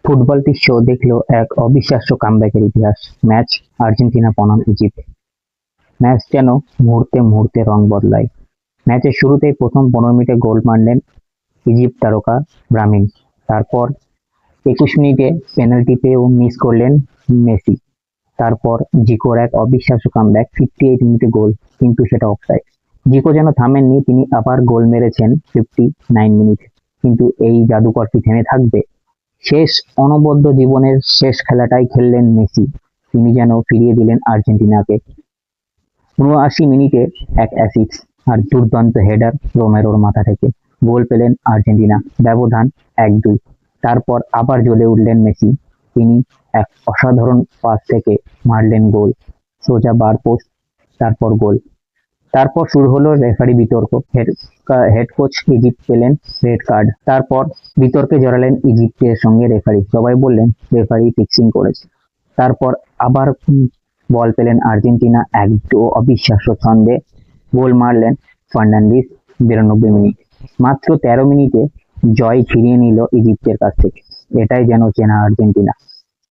Football বিশ্ব দেখল এক অবিশ্বাস্য কামব্যাকের ইতিহাস। ম্যাচ আর্জেন্টিনা বনাম ইজিপ্ট। ম্যাচ যেন মুহূর্তে মুহূর্তে রং বদলায়। ম্যাচের শুরুতেই প্রথম 15 মিনিটে গোল মারলেন ইজিপ্ট তারকা ব্রাহিম। তারপর 21 মিনিটে পেনাল্টি পেয়েও মিস করলেন মেসি। তারপর জিকোর এক অবিশ্বাস্য কামব্যাক, 58 মিনিটে গোল, কিন্তু সেটা অফসাইড। জিকো যেন থামেননি, তিনি আবার গোল মেরেছেন 59 মিনিটে। কিন্তু এই জাদুকর কি থেমে থাকবে? শেষ অনবদ্য জীবনের শেষ খেলাটাই খেললেন মেসি। তিনি যেন ফিরিয়ে দিলেন আর্জেন্টিনাকে। ৭৯ মিনিটে এক অ্যাসিস্ট আর দুর্দান্ত হেডার রোমেরোর মাথা থেকে গোল পেলেন আর্জেন্টিনা। ব্যবধান ১-২। তারপর আবার জ্বলে উঠলেন মেসি। তিনি এক অসাধারণ পাস থেকে মারলেন গোল, সোজা বার পোস্ট, তারপর গোল। তারপর শুরু হলো রেফারি বিতর্ক। হেড কোচ ইজিপ্ট পেলেন রেড কার্ড। তারপর বিতর্কে জড়ালেন ইজিপ্টের সঙ্গে রেফারি। সবাই বললেন রেফারি ফিক্সিং করেছে। তারপর আবার বল পেলেন আর্জেন্টিনা। এক অবিশ্বাস্য ছন্দে গোল মারলেন ফার্নান্ডিস ৯২ মিনিট। মাত্র ১৩ মিনিটে জয় ছিনিয়ে নিল ইজিপ্টের কাছ থেকে। এটাই যেন চেনা আর্জেন্টিনা।